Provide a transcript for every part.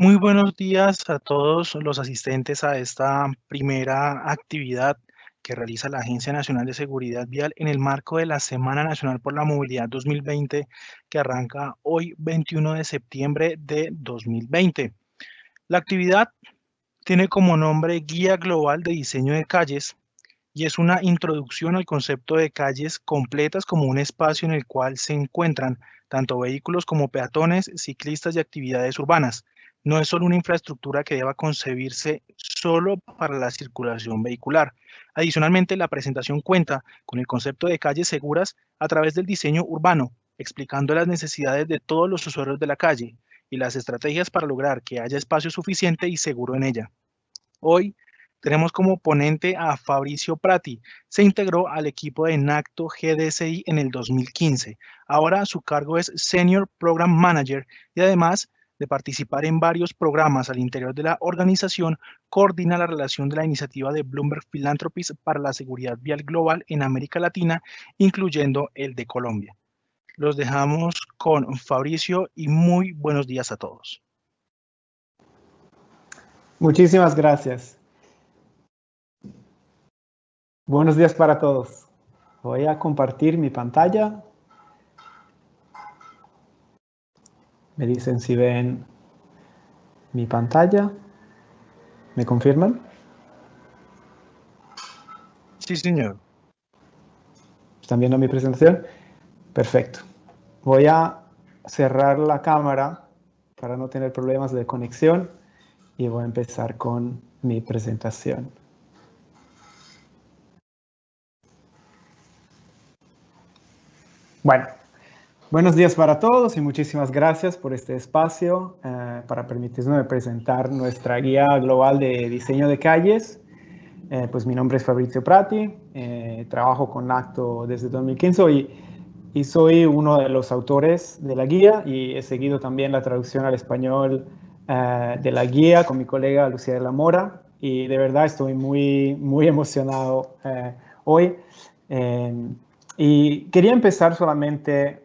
Muy buenos días a todos los asistentes a esta primera actividad que realiza la Agencia Nacional de Seguridad Vial en el marco de la Semana Nacional por la Movilidad 2020, que arranca hoy 21 de septiembre de 2020. La actividad tiene como nombre Guía Global de Diseño de Calles y es una introducción al concepto de calles completas como un espacio en el cual se encuentran tanto vehículos como peatones, ciclistas y actividades urbanas. No es solo una infraestructura que deba concebirse solo para la circulación vehicular. Adicionalmente, la presentación cuenta con el concepto de calles seguras a través del diseño urbano, explicando las necesidades de todos los usuarios de la calle y las estrategias para lograr que haya espacio suficiente y seguro en ella. Hoy tenemos como ponente a Fabricio Prati. Se integró al equipo de NACTO GDSI en el 2015. Ahora su cargo es Senior Program Manager y además de participar en varios programas al interior de la organización, coordina la relación de la iniciativa de Bloomberg Philanthropies para la seguridad vial global en América Latina, incluyendo el de Colombia. Los dejamos con Fabricio y muy buenos días a todos. Muchísimas gracias. Buenos días para todos. Voy a compartir mi pantalla. Me dicen si ven mi pantalla. ¿Me confirman? Sí, señor. ¿Están viendo mi presentación? Perfecto. Voy a cerrar la cámara para no tener problemas de conexión y voy a empezar con mi presentación. Bueno, buenos días para todos y muchísimas gracias por este espacio para permitirme presentar nuestra guía global de diseño de calles. Pues mi nombre es Fabricio Prati, trabajo con NACTO desde 2015 y soy uno de los autores de la guía y he seguido también la traducción al español de la guía con mi colega Lucía de la Mora y de verdad estoy muy emocionado hoy. Y quería empezar solamente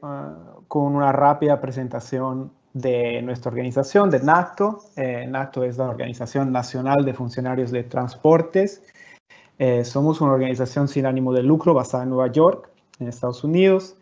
con una rápida presentación de nuestra organización, de NACTO. NACTO es la Organización Nacional de Funcionarios de Transportes. Somos una organización sin ánimo de lucro basada en Nueva York, en Estados Unidos.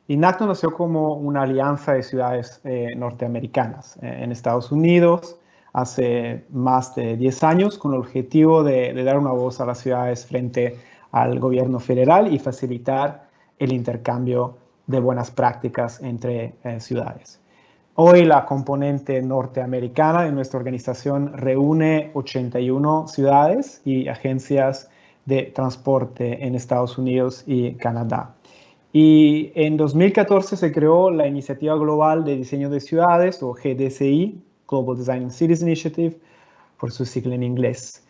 Y NACTO nació como una alianza de ciudades norteamericanas en Estados Unidos hace más de 10 años con el objetivo de dar una voz a las ciudades frente al gobierno federal y facilitar el intercambio de buenas prácticas entre ciudades. Hoy la componente norteamericana de nuestra organización reúne 81 ciudades y agencias de transporte en Estados Unidos y Canadá. Y en 2014 se creó la Iniciativa Global de Diseño de Ciudades, o GDCI, Global Design Cities Initiative, por su sigla en inglés.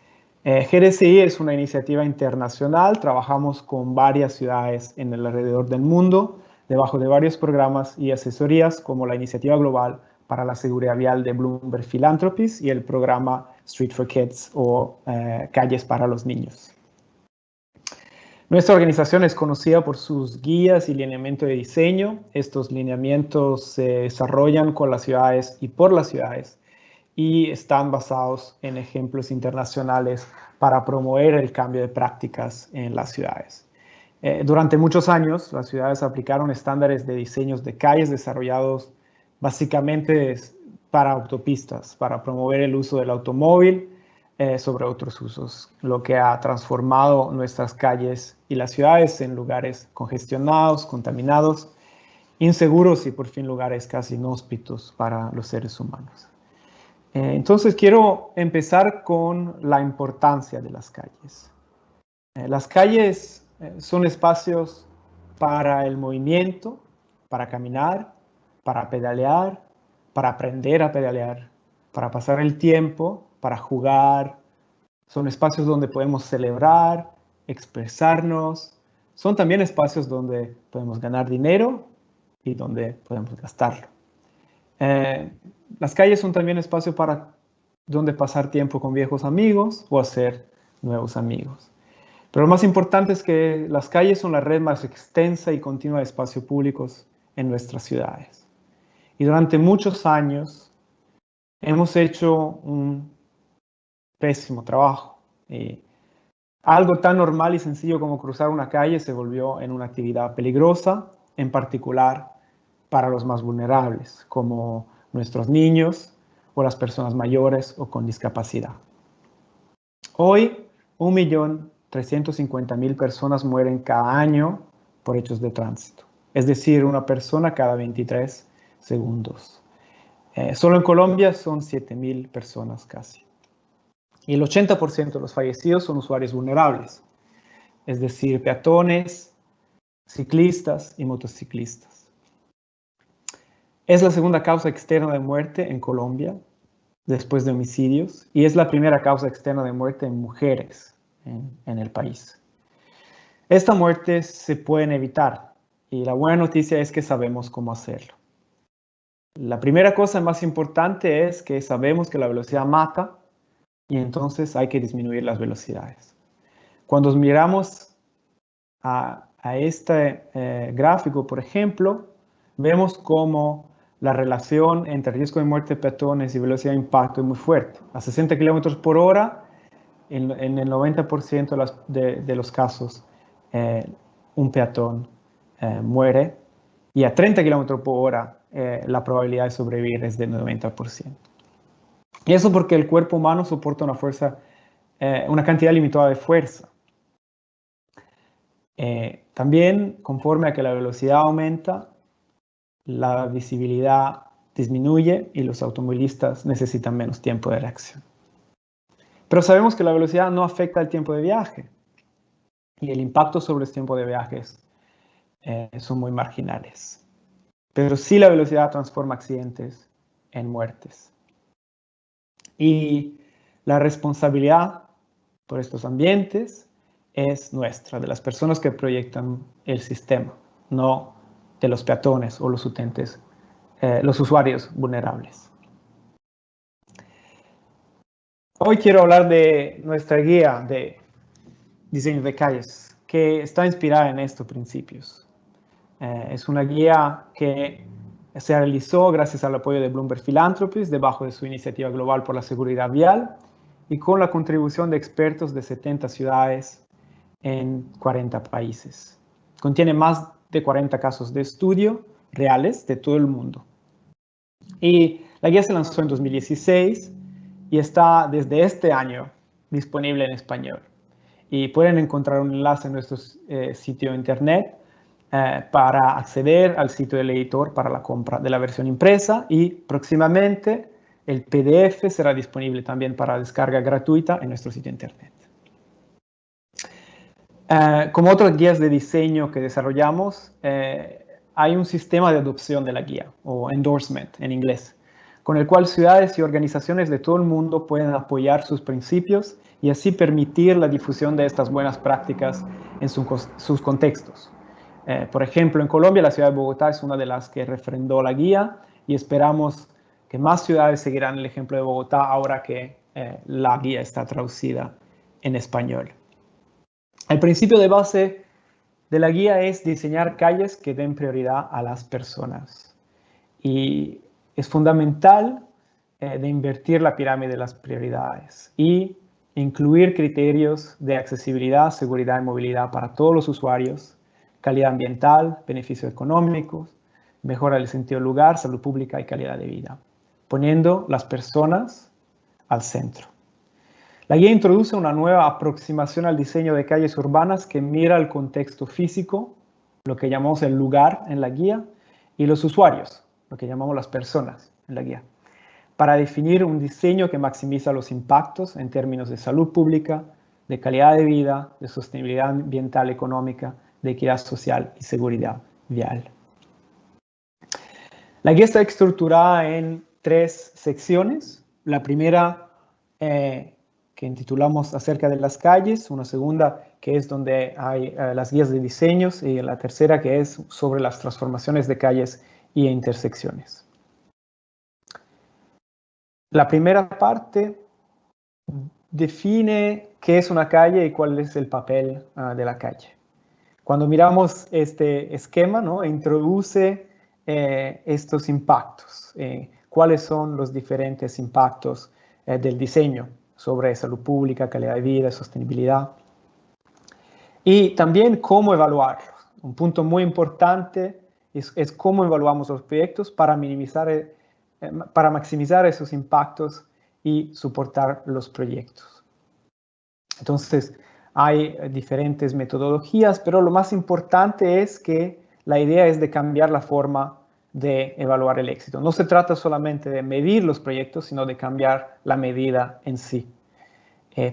GDCI es una iniciativa internacional, trabajamos con varias ciudades en el alrededor del mundo, debajo de varios programas y asesorías como la Iniciativa Global para la Seguridad Vial de Bloomberg Philanthropies y el programa Street for Kids o Calles para los Niños. Nuestra organización es conocida por sus guías y lineamientos de diseño. Estos lineamientos se desarrollan con las ciudades y por las ciudades y están basados en ejemplos internacionales para promover el cambio de prácticas en las ciudades. Durante muchos años, las ciudades aplicaron estándares de diseños de calles desarrollados básicamente para autopistas, para promover el uso del automóvil sobre otros usos, lo que ha transformado nuestras calles y las ciudades en lugares congestionados, contaminados, inseguros y por fin lugares casi inhóspitos para los seres humanos. Entonces quiero empezar con la importancia de las calles. Las calles son espacios para el movimiento, para caminar, para pedalear, para aprender a pedalear, para pasar el tiempo, para jugar. Son espacios donde podemos celebrar, expresarnos. Son también espacios donde podemos ganar dinero y donde podemos gastarlo. Las calles son también espacios para donde pasar tiempo con viejos amigos o hacer nuevos amigos. Pero lo más importante es que las calles son la red más extensa y continua de espacios públicos en nuestras ciudades. Y durante muchos años, Hemos hecho un pésimo trabajo. Algo tan normal y sencillo como cruzar una calle se volvió en una actividad peligrosa, en particular para los más vulnerables, como nuestros niños o las personas mayores o con discapacidad. Hoy, 1.350.000 personas mueren cada año por hechos de tránsito, es decir, una persona cada 23 segundos. Solo en Colombia son 7.000 personas casi. Y el 80% de los fallecidos son usuarios vulnerables, es decir, peatones, ciclistas y motociclistas. Es la segunda causa externa de muerte en Colombia, después de homicidios, y es la primera causa externa de muerte en mujeres en el país. Estas muertes se pueden evitar, y la buena noticia es que sabemos cómo hacerlo. La primera cosa más importante es que sabemos que la velocidad mata, y entonces hay que disminuir las velocidades. Cuando miramos a este gráfico, por ejemplo, vemos cómo la relación entre riesgo de muerte de peatones y velocidad de impacto es muy fuerte. A 60 km por hora, en el 90% de los casos, un peatón muere, y a 30 km por hora, la probabilidad de sobrevivir es del 90%. Y eso porque el cuerpo humano soporta una cantidad limitada de fuerza. También, conforme a que la velocidad aumenta, la visibilidad disminuye y los automovilistas necesitan menos tiempo de reacción. Pero sabemos que la velocidad no afecta el tiempo de viaje y el impacto sobre el tiempo de viajes son muy marginales. Pero sí la velocidad transforma accidentes en muertes. Y la responsabilidad por estos ambientes es nuestra, de las personas que proyectan el sistema, no de los peatones o los usuarios vulnerables. Hoy quiero hablar de nuestra guía de diseño de calles, que está inspirada en estos principios. Es una guía que se realizó gracias al apoyo de Bloomberg Philanthropies, debajo de su iniciativa global por la seguridad vial, y con la contribución de expertos de 70 ciudades en 40 países. Contiene más de 40 casos de estudio reales de todo el mundo. Y la guía se lanzó en 2016 y está desde este año disponible en español. Y pueden encontrar un enlace en nuestro sitio de internet para acceder al sitio del editor para la compra de la versión impresa, y próximamente el PDF será disponible también para descarga gratuita en nuestro sitio de internet. Como otras guías de diseño que desarrollamos, hay un sistema de adopción de la guía, o endorsement en inglés, con el cual ciudades y organizaciones de todo el mundo pueden apoyar sus principios y así permitir la difusión de estas buenas prácticas en sus contextos. Por ejemplo, en Colombia, la ciudad de Bogotá es una de las que refrendó la guía, y esperamos que más ciudades seguirán el ejemplo de Bogotá ahora que la guía está traducida en español. El principio de base de la guía es diseñar calles que den prioridad a las personas. Y es fundamental de invertir la pirámide de las prioridades y incluir criterios de accesibilidad, seguridad y movilidad para todos los usuarios, calidad ambiental, beneficios económicos, mejora del sentido del lugar, salud pública y calidad de vida, poniendo las personas al centro. La guía introduce una nueva aproximación al diseño de calles urbanas que mira el contexto físico, lo que llamamos el lugar en la guía, y los usuarios, lo que llamamos las personas en la guía, para definir un diseño que maximiza los impactos en términos de salud pública, de calidad de vida, de sostenibilidad ambiental, económica, de equidad social y seguridad vial. La guía está estructurada en 3 secciones. La primera que intitulamos acerca de las calles, una segunda que es donde hay las guías de diseños, y la tercera que es sobre las transformaciones de calles y intersecciones. La primera parte define qué es una calle y cuál es el papel de la calle. Cuando miramos este esquema, ¿no?, introduce estos impactos. cuáles son los diferentes impactos del diseño sobre salud pública, calidad de vida, sostenibilidad. Y también cómo evaluarlos. Un punto muy importante es cómo evaluamos los proyectos para maximizar esos impactos y soportar los proyectos. Entonces, hay diferentes metodologías, pero lo más importante es que la idea es de cambiar la forma de evaluar el éxito. No se trata solamente de medir los proyectos, sino de cambiar la medida en sí.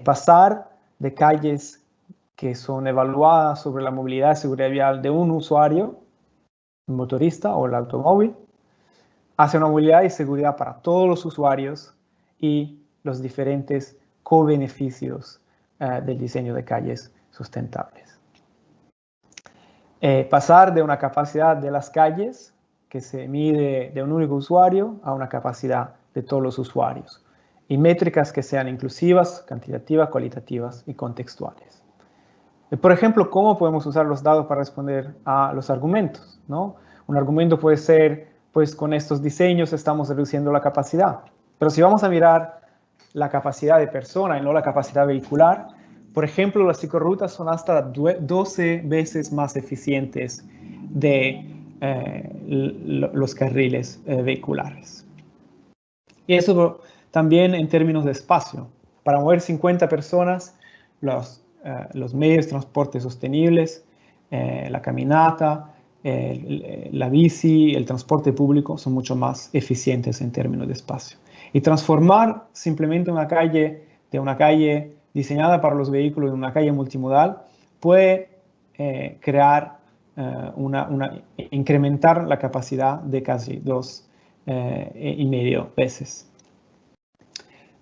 Pasar de calles que son evaluadas sobre la movilidad y seguridad vial de un usuario, un motorista o el automóvil, hacia una movilidad y seguridad para todos los usuarios y los diferentes co-beneficios del diseño de calles sustentables. Pasar de una capacidad de las calles que se mide de un único usuario a una capacidad de todos los usuarios. Y métricas que sean inclusivas, cuantitativas, cualitativas y contextuales. Por ejemplo, ¿cómo podemos usar los datos para responder a los argumentos, ¿no? Un argumento puede ser, pues con estos diseños estamos reduciendo la capacidad. Pero si vamos a mirar la capacidad de persona y no la capacidad vehicular, por ejemplo, las ciclorrutas son hasta 12 veces más eficientes de los carriles vehiculares. Y eso también en términos de espacio. Para mover 50 personas, los medios de transporte sostenibles, la caminata, la bici, el transporte público son mucho más eficientes en términos de espacio. Y transformar simplemente una calle de una calle diseñada para los vehículos en una calle multimodal puede incrementar la capacidad de casi 2,5 veces.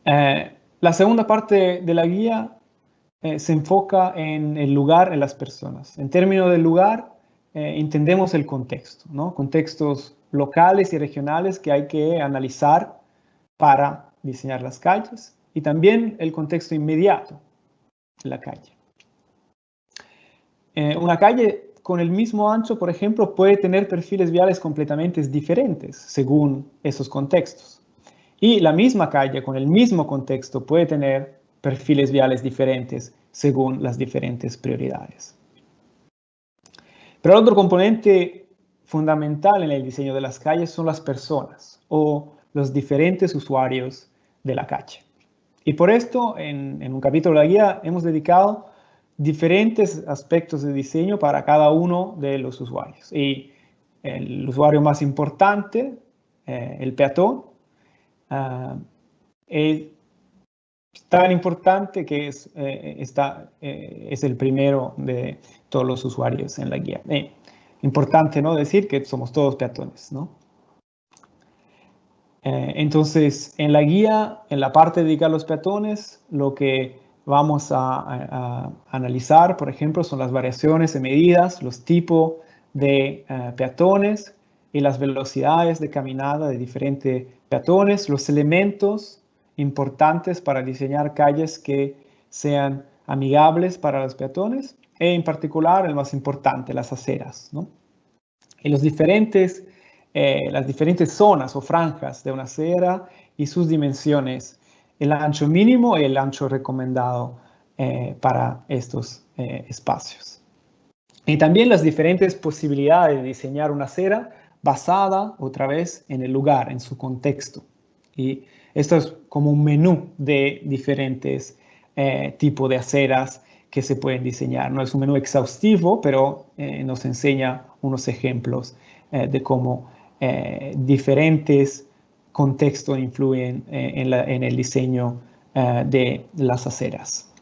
La segunda parte de la guía se enfoca en el lugar, en las personas. En términos del lugar, entendemos el contexto, ¿no? Contextos locales y regionales que hay que analizar para diseñar las calles y también el contexto inmediato de la calle. Una calle con el mismo ancho, por ejemplo, puede tener perfiles viales completamente diferentes según esos contextos. Y la misma calle con el mismo contexto puede tener perfiles viales diferentes según las diferentes prioridades. Pero otro componente fundamental en el diseño de las calles son las personas o los diferentes usuarios de la calle. Y por esto, en un capítulo de la guía, hemos dedicado diferentes aspectos de diseño para cada uno de los usuarios. Y el usuario más importante, el peatón, es tan importante que es el primero de todos los usuarios en la guía. Importante, ¿no?, decir que somos todos peatones, ¿no? Entonces, en la guía, en la parte dedicada a los peatones, lo que vamos a analizar, por ejemplo, son las variaciones de medidas, los tipos de peatones y las velocidades de caminada de diferentes peatones, los elementos importantes para diseñar calles que sean amigables para los peatones e en particular, el más importante, las aceras, ¿no? Y las diferentes zonas o franjas de una acera y sus dimensiones, el ancho mínimo y el ancho recomendado para estos espacios. Y también las diferentes posibilidades de diseñar una acera basada otra vez en el lugar, en su contexto. Y esto es como un menú de diferentes tipos de aceras que se pueden diseñar. No es un menú exhaustivo, pero nos enseña unos ejemplos de cómo diferentes contextos influyen en el diseño de las aceras.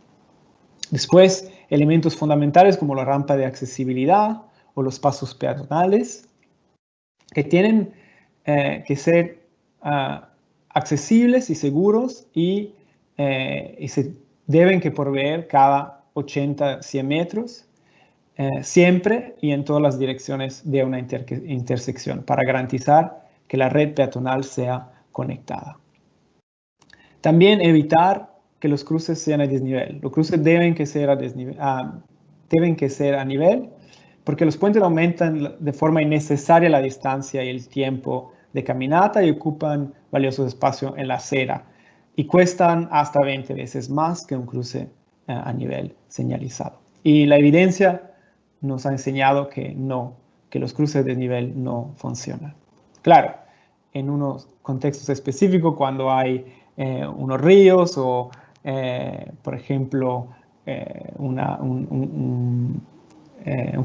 Después, elementos fundamentales como la rampa de accesibilidad o los pasos peatonales que tienen que ser accesibles y seguros y se deben que proveer cada 80-100 metros siempre y en todas las direcciones de una intersección para garantizar que la red peatonal sea conectada. También evitar que los cruces sean a desnivel. Los cruces deben que ser a nivel porque los puentes aumentan de forma innecesaria la distancia y el tiempo de caminata y ocupan valioso espacio en la acera y cuestan hasta 20 veces más que un cruce a nivel señalizado. Y la evidencia nos ha enseñado que no, que los cruces de nivel no funcionan. Claro, en unos contextos específicos, cuando hay unos ríos o, por ejemplo, un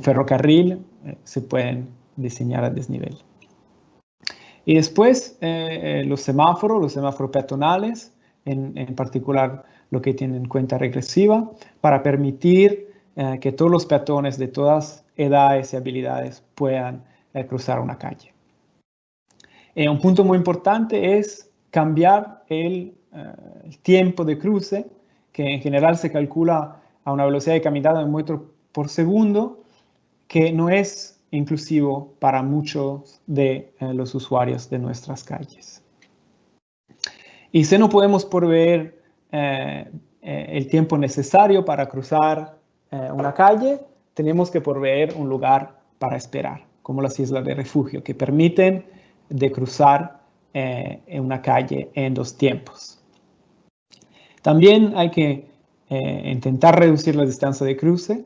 ferrocarril, se pueden diseñar a desnivel. Y después los semáforos peatonales, en particular lo que tienen en cuenta regresiva, para permitir que todos los peatones de todas edades y habilidades puedan cruzar una calle. Un punto muy importante es cambiar el tiempo de cruce, que en general se calcula a una velocidad de caminata de 1 metro por segundo, que no es inclusivo para muchos de los usuarios de nuestras calles. Y si no podemos proveer el tiempo necesario para cruzar una calle, tenemos que proveer un lugar para esperar, como las islas de refugio, que permiten de cruzar en una calle en 2 tiempos. También hay que intentar reducir la distancia de cruce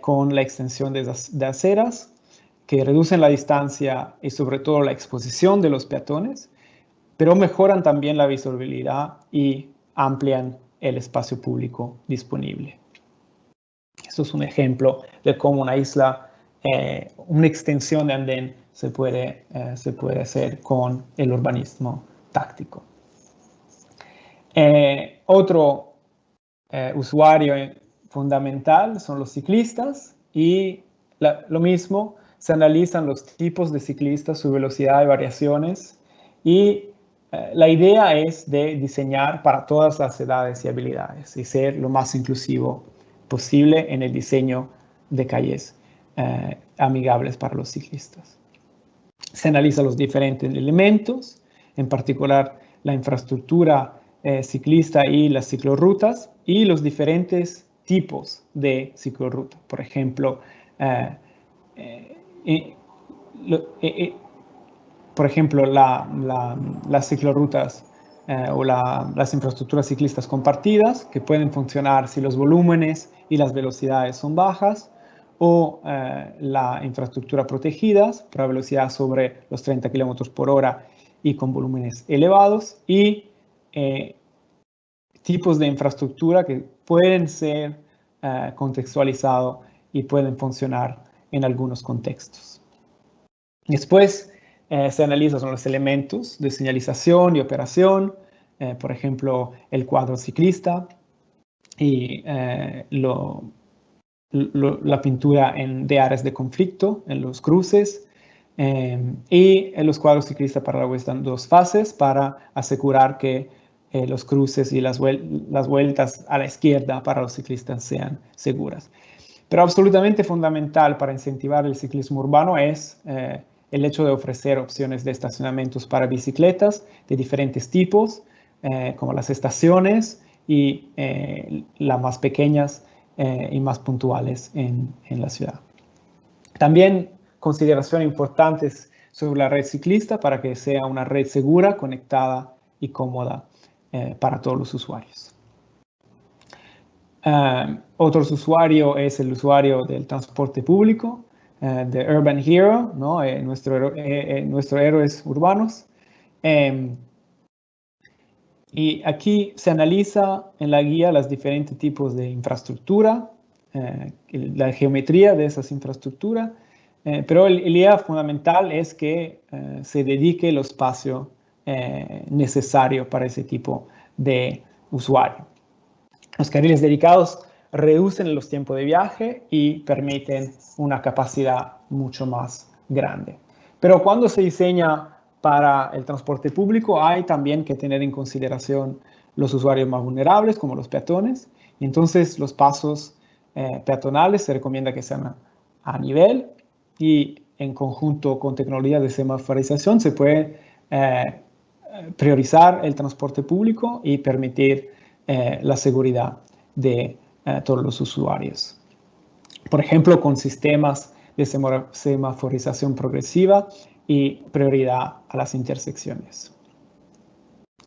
con la extensión de aceras, que reducen la distancia y sobre todo la exposición de los peatones, pero mejoran también la visibilidad y amplían el espacio público disponible. Esto es un ejemplo de cómo una isla, una extensión de andén se puede hacer con el urbanismo táctico. Otro usuario fundamental son los ciclistas y lo mismo, se analizan los tipos de ciclistas, su velocidad y variaciones y la idea es de diseñar para todas las edades y habilidades y ser lo más inclusivo posible en el diseño de calles amigables para los ciclistas. Se analizan los diferentes elementos, en particular la infraestructura ciclista y las ciclorrutas y los diferentes tipos de ciclorruta. Por ejemplo, las ciclorrutas o las infraestructuras ciclistas compartidas, que pueden funcionar si los volúmenes y las velocidades son bajas, o la infraestructura protegida para velocidad sobre los 30 km por hora y con volúmenes elevados, y tipos de infraestructura que pueden ser contextualizados y pueden funcionar en algunos contextos. Después se analizan los elementos de señalización y operación, por ejemplo, el cuadro ciclista y la pintura de áreas de conflicto en los cruces y en los cuadros ciclistas para la vuelta en 2 fases para asegurar que los cruces y las vueltas a la izquierda para los ciclistas sean seguras. Pero absolutamente fundamental para incentivar el ciclismo urbano es el hecho de ofrecer opciones de estacionamientos para bicicletas de diferentes tipos, como las estaciones y las más pequeñas y más puntuales en la ciudad. También consideraciones importantes sobre la red ciclista para que sea una red segura, conectada y cómoda para todos los usuarios. Otro usuario es el usuario del transporte público, de Urban Hero, ¿no? Nuestros héroes urbanos. Y aquí se analiza en la guía los diferentes tipos de infraestructura, la geometría de esas infraestructuras, pero la idea fundamental es que se dedique el espacio necesario para ese tipo de usuario. Los carriles dedicados reducen los tiempos de viaje y permiten una capacidad mucho más grande. Pero cuando se diseña para el transporte público, hay también que tener en consideración los usuarios más vulnerables, como los peatones. Entonces, los pasos peatonales se recomienda que sean a nivel y en conjunto con tecnologías de semaforización se puede priorizar el transporte público y permitir la seguridad de todos los usuarios. Por ejemplo, con sistemas de semaforización progresiva y prioridad a las intersecciones.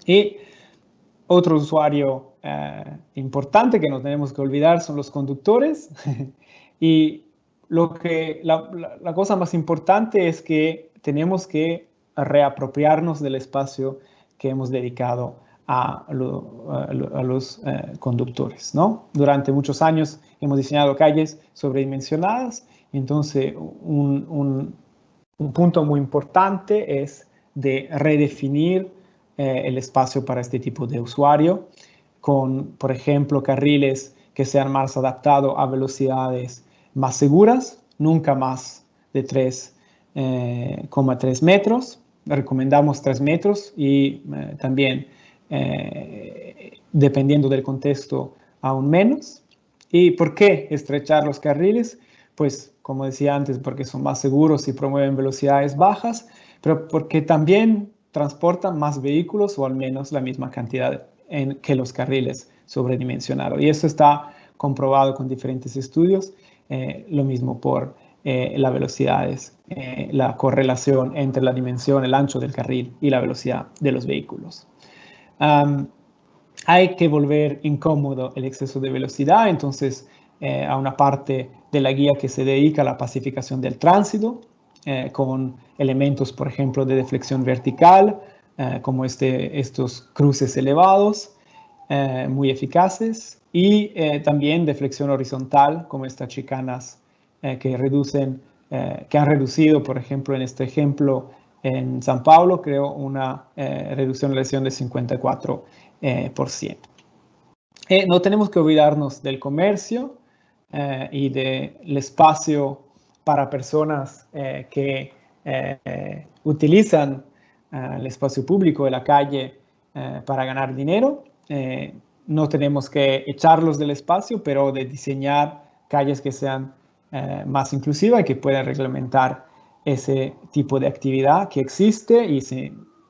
Y otro usuario importante que no tenemos que olvidar son los conductores. Y la cosa más importante es que tenemos que reapropiarnos del espacio que hemos dedicado a los conductores, ¿no? Durante muchos años hemos diseñado calles sobredimensionadas, entonces un punto muy importante es de redefinir el espacio para este tipo de usuario con, por ejemplo, carriles que sean más adaptados a velocidades más seguras, nunca más de 3,3 metros. Recomendamos 3 metros y también, dependiendo del contexto, aún menos. ¿Y por qué estrechar los carriles? Pues, como decía antes, porque son más seguros y promueven velocidades bajas, pero porque también transportan más vehículos o al menos la misma cantidad que los carriles sobredimensionados. Y eso está comprobado con diferentes estudios. Lo mismo por las velocidades, la correlación entre la dimensión, el ancho del carril y la velocidad de los vehículos. Hay que volver incómodo el exceso de velocidad, entonces a una parte de la guía que se dedica a la pacificación del tránsito, con elementos, por ejemplo, de deflexión vertical, como estos cruces elevados, muy eficaces, y también deflexión horizontal, como estas chicanas que han reducido, por ejemplo, en este ejemplo, en San Paulo, creo, una reducción de lesión de 54%. No tenemos que olvidarnos del comercio y del espacio para personas que utilizan el espacio público de la calle para ganar dinero. No tenemos que echarlos del espacio, pero de diseñar calles que sean más inclusivas y que puedan reglamentar ese tipo de actividad que existe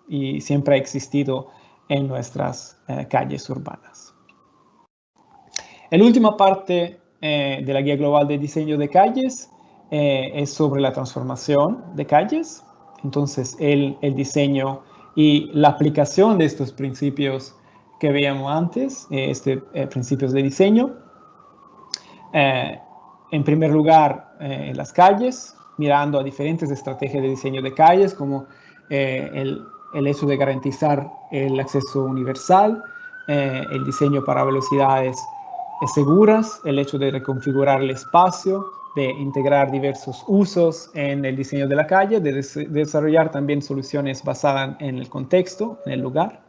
y siempre ha existido en nuestras calles urbanas. La última parte de la Guía Global de Diseño de Calles es sobre la transformación de calles. Entonces, el diseño y la aplicación de estos principios que veíamos antes, principios de diseño. En primer lugar, en las calles, mirando a diferentes estrategias de diseño de calles, como el hecho de garantizar el acceso universal, el diseño para velocidades seguras, el hecho de reconfigurar el espacio, de integrar diversos usos en el diseño de la calle, de desarrollar también soluciones basadas en el contexto, en el lugar,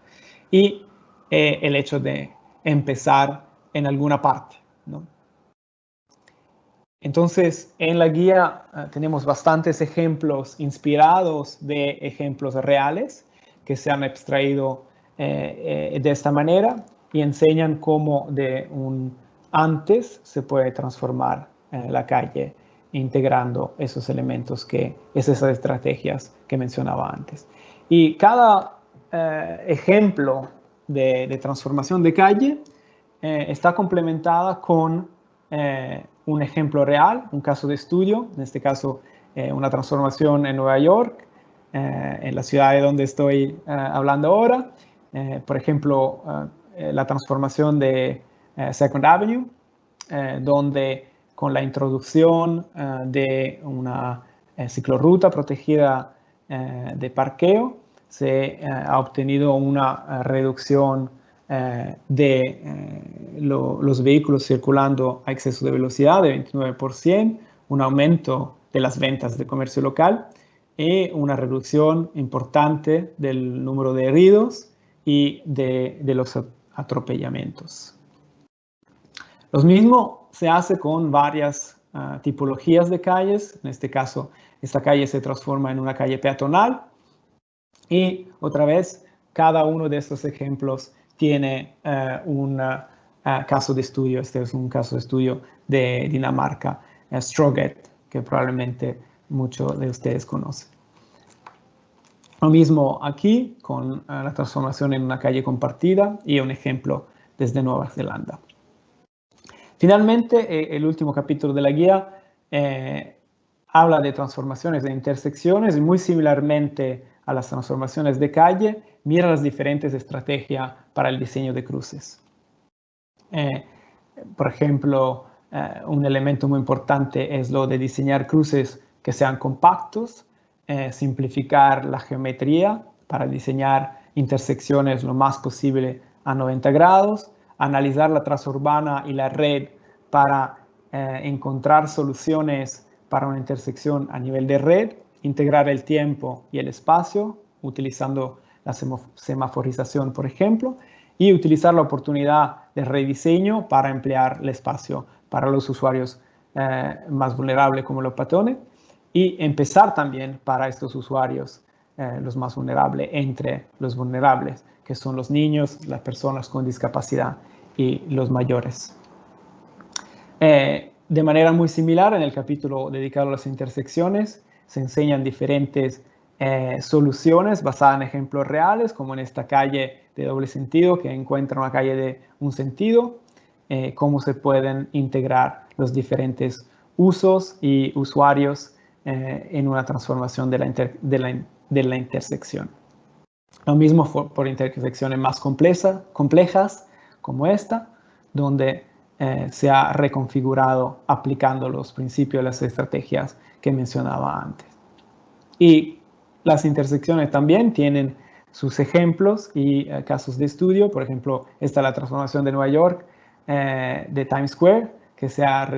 y el hecho de empezar en alguna parte, ¿no? Entonces, en la guía tenemos bastantes ejemplos inspirados de ejemplos reales que se han extraído de esta manera y enseñan cómo de un antes se puede transformar la calle integrando esos elementos, esas estrategias que mencionaba antes. Y cada ejemplo de transformación de calle está complementada con un ejemplo real, un caso de estudio, en este caso una transformación en Nueva York, en la ciudad de donde estoy hablando ahora. Por ejemplo, la transformación de Second Avenue, donde con la introducción de una ciclorruta protegida de parqueo, se ha obtenido una reducción de los vehículos circulando a exceso de velocidad de 29%, un aumento de las ventas de comercio local y una reducción importante del número de heridos y de los atropellamientos. Lo mismo se hace con varias tipologías de calles. En este caso, esta calle se transforma en una calle peatonal. Y otra vez, cada uno de estos ejemplos tiene un caso de estudio. Este es un caso de estudio de Dinamarca, Stroget, que probablemente muchos de ustedes conocen. Lo mismo aquí con la transformación en una calle compartida y un ejemplo desde Nueva Zelanda. Finalmente, el último capítulo de la guía habla de transformaciones de intersecciones y muy similarmente a las transformaciones de calle, mira las diferentes estrategias para el diseño de cruces. Por ejemplo, un elemento muy importante es lo de diseñar cruces que sean compactos, simplificar la geometría para diseñar intersecciones lo más posible a 90 grados, analizar la transurbana y la red para encontrar soluciones para una intersección a nivel de red, integrar el tiempo y el espacio utilizando la semaforización, por ejemplo, y utilizar la oportunidad de rediseño para emplear el espacio para los usuarios más vulnerables como los peatones y empezar también para estos usuarios los más vulnerables entre los vulnerables, que son los niños, las personas con discapacidad y los mayores. De manera muy similar, en el capítulo dedicado a las intersecciones, se enseñan diferentes soluciones basadas en ejemplos reales, como en esta calle de doble sentido que encuentra una calle de un sentido, cómo se pueden integrar los diferentes usos y usuarios en una transformación de la intersección. Lo mismo por intersecciones más complejas como esta, donde se ha reconfigurado aplicando los principios de las estrategias que mencionaba antes. Y las intersecciones también tienen sus ejemplos y casos de estudio. Por ejemplo, esta es la transformación de Nueva York de Times Square, que se ha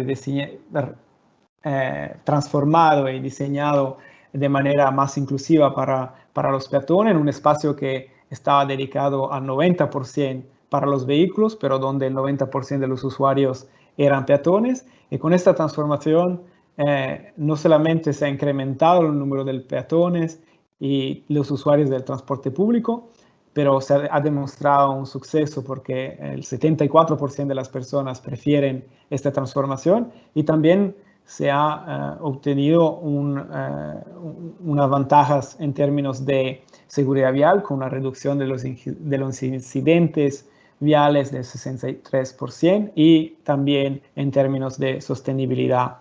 transformado y diseñado de manera más inclusiva para los peatones, en un espacio que estaba dedicado al 90% para los vehículos, pero donde el 90% de los usuarios eran peatones. Y con esta transformación no solamente se ha incrementado el número de peatones y los usuarios del transporte público, pero se ha demostrado un suceso porque el 74% de las personas prefieren esta transformación y también se ha obtenido unas ventajas en términos de seguridad vial con una reducción de los incidentes viales del 63% y también en términos de sostenibilidad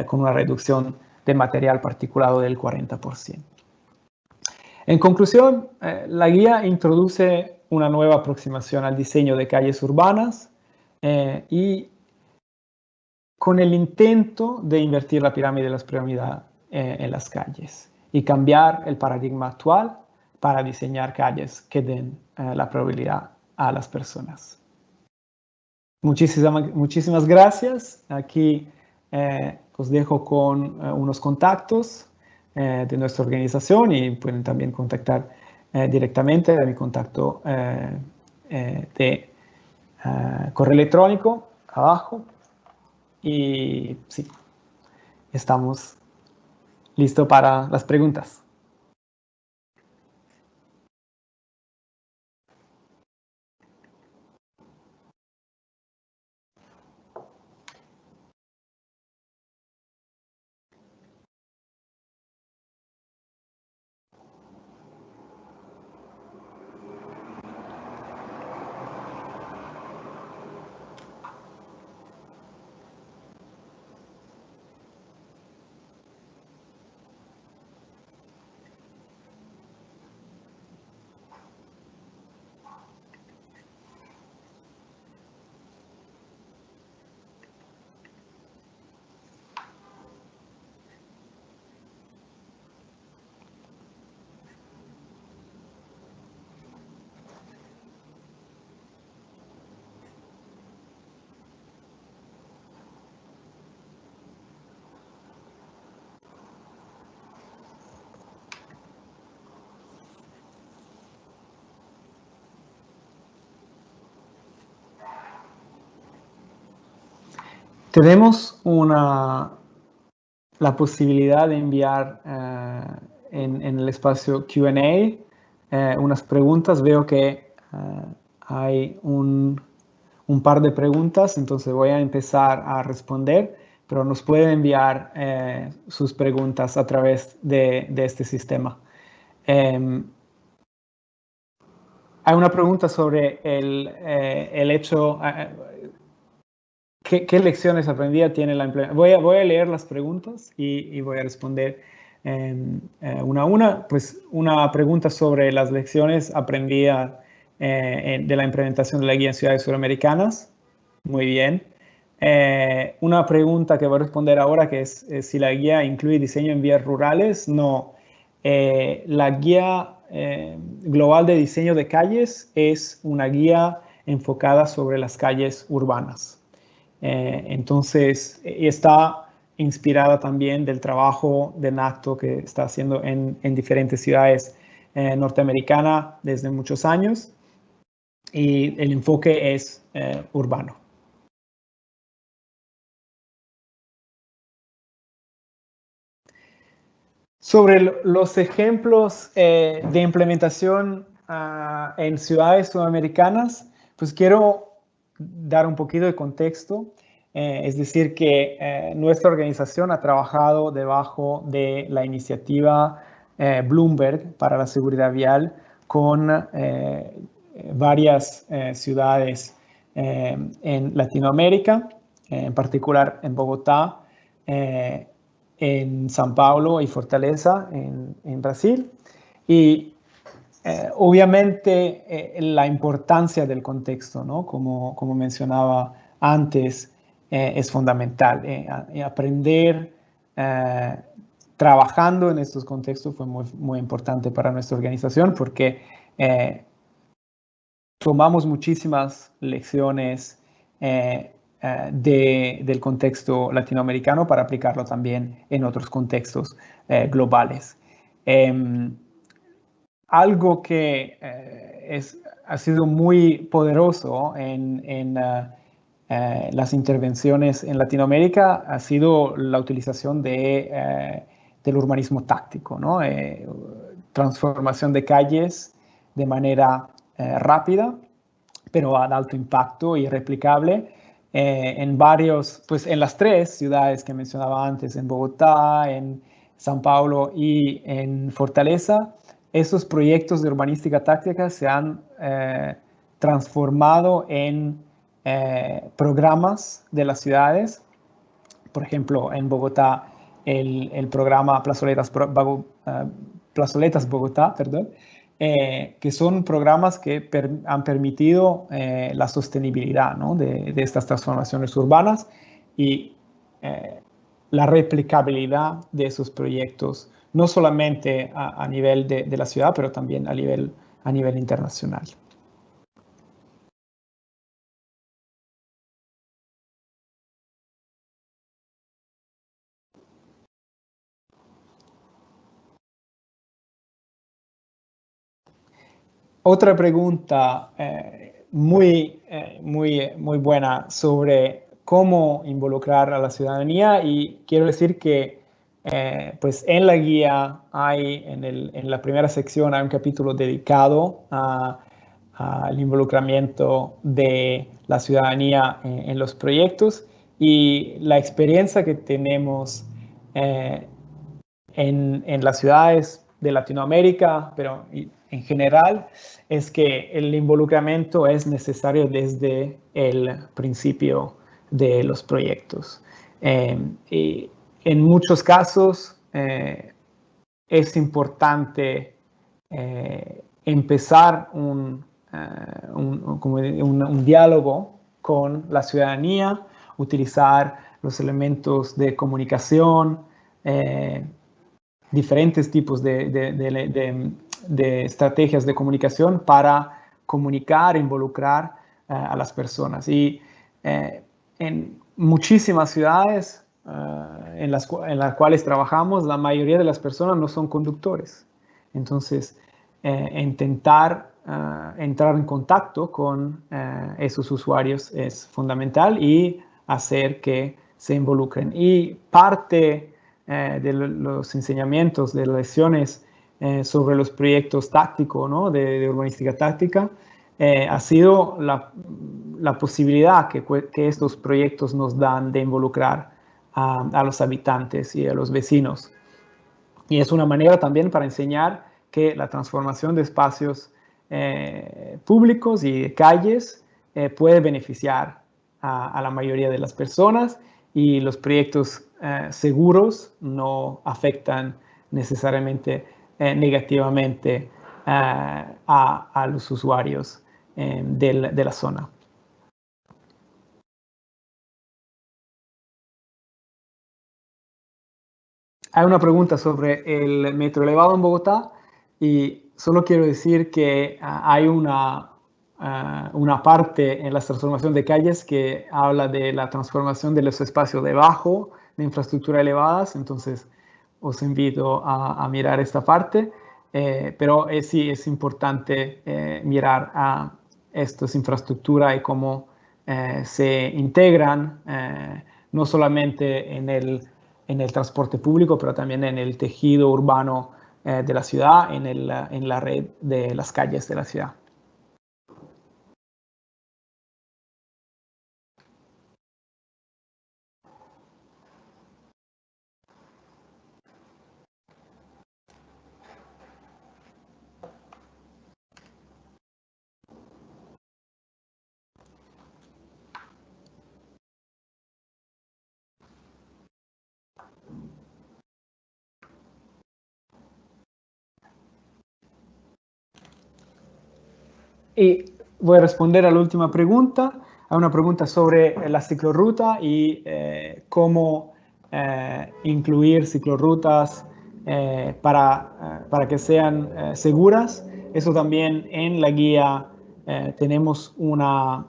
con una reducción de material particulado del 40%. En conclusión, la guía introduce una nueva aproximación al diseño de calles urbanas y con el intento de invertir la pirámide de las prioridades en las calles y cambiar el paradigma actual para diseñar calles que den la prioridad a las personas. Muchísimas gracias. Aquí os dejo con unos contactos de nuestra organización y pueden también contactar directamente de mi contacto de correo electrónico abajo. Y sí, estamos listos para las preguntas. Tenemos la posibilidad de enviar en el espacio Q&A unas preguntas. Veo que hay un par de preguntas, entonces voy a empezar a responder, pero nos pueden enviar sus preguntas a través de este sistema. Hay una pregunta sobre el hecho, ¿qué lecciones aprendidas tiene la implementación? Voy a leer las preguntas y voy a responder una a una. Pues una pregunta sobre las lecciones aprendidas de la implementación de la guía en ciudades suramericanas. Muy bien. Una pregunta que voy a responder ahora, que es si la guía incluye diseño en vías rurales. No. La guía global de diseño de calles es una guía enfocada sobre las calles urbanas. Entonces, está inspirada también del trabajo de NACTO que está haciendo en diferentes ciudades norteamericanas desde muchos años, y el enfoque es urbano. Sobre los ejemplos de implementación en ciudades sudamericanas, pues quiero dar un poquito de contexto. Es decir, que nuestra organización ha trabajado debajo de la iniciativa Bloomberg para la seguridad vial con varias ciudades en Latinoamérica, en particular en Bogotá, en São Paulo y Fortaleza en Brasil. Y obviamente la importancia del contexto, ¿no? Como mencionaba antes, es fundamental. Aprender trabajando en estos contextos fue muy importante para nuestra organización, porque tomamos muchísimas lecciones del contexto latinoamericano para aplicarlo también en otros contextos globales. Algo que ha sido muy poderoso en las intervenciones en Latinoamérica ha sido la utilización del urbanismo táctico, ¿no? Transformación de calles de manera rápida, pero de alto impacto y replicable en las tres ciudades que mencionaba antes, en Bogotá, en São Paulo y en Fortaleza. Esos proyectos de urbanística táctica se han transformado en programas de las ciudades. Por ejemplo, en Bogotá, el programa Plazoletas Bogotá, perdón, que son programas que han permitido la sostenibilidad, ¿no? de estas transformaciones urbanas y la replicabilidad de esos proyectos, no solamente a nivel de la ciudad, pero también a nivel internacional. Otra pregunta muy buena sobre cómo involucrar a la ciudadanía, y quiero decir que pues en la guía en la primera sección hay un capítulo dedicado al involucramiento de la ciudadanía en los proyectos, y la experiencia que tenemos en las ciudades de Latinoamérica, pero en general, es que el involucramiento es necesario desde el principio de los proyectos. Y en muchos casos es importante empezar un diálogo con la ciudadanía, utilizar los elementos de comunicación, diferentes tipos de estrategias de comunicación para comunicar e involucrar a las personas. Y en muchísimas ciudades en las cuales trabajamos, la mayoría de las personas no son conductores. Entonces, intentar entrar en contacto con esos usuarios es fundamental y hacer que se involucren. Y parte de los enseñamientos, de las lecciones sobre los proyectos tácticos, ¿no? de urbanística táctica, ha sido la posibilidad que estos proyectos nos dan de involucrar a los habitantes y a los vecinos. Y es una manera también para enseñar que la transformación de espacios públicos y de calles puede beneficiar a la mayoría de las personas, y los proyectos seguros no afectan necesariamente negativamente a los usuarios de la zona. Hay una pregunta sobre el metro elevado en Bogotá, y solo quiero decir que hay una parte en la transformación de calles que habla de la transformación de los espacios debajo de infraestructura elevadas. Entonces os invito a mirar esta parte, pero sí es importante mirar a estas infraestructuras y cómo se integran no solamente en el transporte público, pero también en el tejido urbano de la ciudad, en la red de las calles de la ciudad. Y voy a responder a la última pregunta, a una pregunta sobre la ciclorruta y cómo incluir ciclorrutas para que sean seguras. Eso también en la guía tenemos una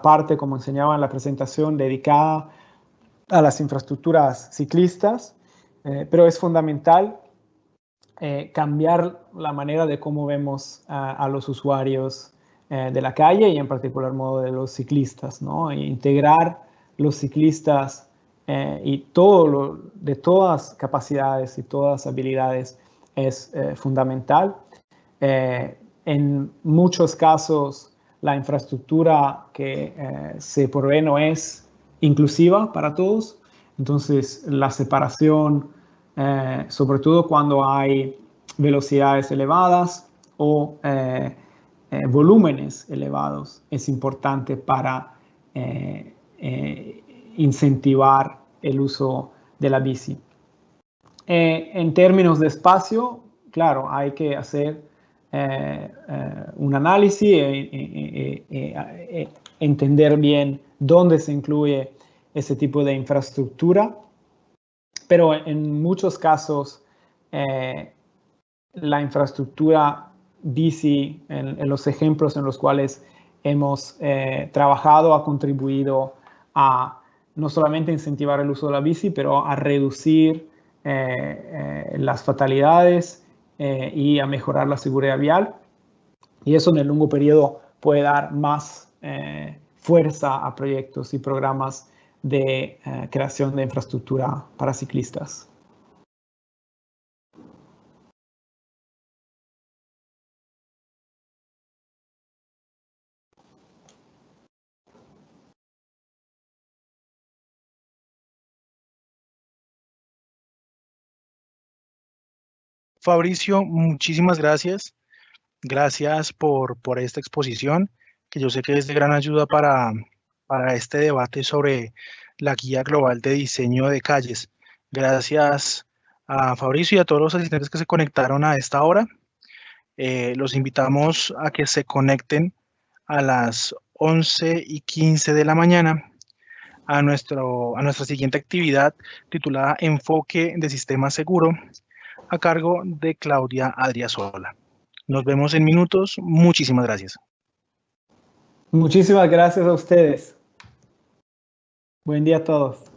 parte, como enseñaba en la presentación, dedicada a las infraestructuras ciclistas, pero es fundamental cambiar la manera de cómo vemos a los usuarios de la calle, y en particular modo de los ciclistas, ¿no? E integrar los ciclistas y de todas capacidades y todas habilidades es fundamental. En muchos casos la infraestructura que se provee no es inclusiva para todos, entonces la separación, sobre todo cuando hay velocidades elevadas o volúmenes elevados, es importante para incentivar el uso de la bici. En términos de espacio, claro, hay que hacer un análisis entender bien dónde se incluye ese tipo de infraestructura, pero en muchos casos la infraestructura bici, en los ejemplos en los cuales hemos trabajado, ha contribuido a no solamente incentivar el uso de la bici, pero a reducir las fatalidades y a mejorar la seguridad vial. Y eso en el largo periodo puede dar más fuerza a proyectos y programas de creación de infraestructura para ciclistas. Fabricio, muchísimas gracias. Gracias por esta exposición, que yo sé que es de gran ayuda para este debate sobre la guía global de diseño de calles. Gracias a Fabricio y a todos los asistentes que se conectaron a esta hora. Los invitamos a que se conecten a las 11:15 de la mañana a nuestra siguiente actividad titulada Enfoque de Sistema Seguro, a cargo de Claudia Adriasola. Nos vemos en minutos. Muchísimas gracias. Muchísimas gracias a ustedes. Buen día a todos.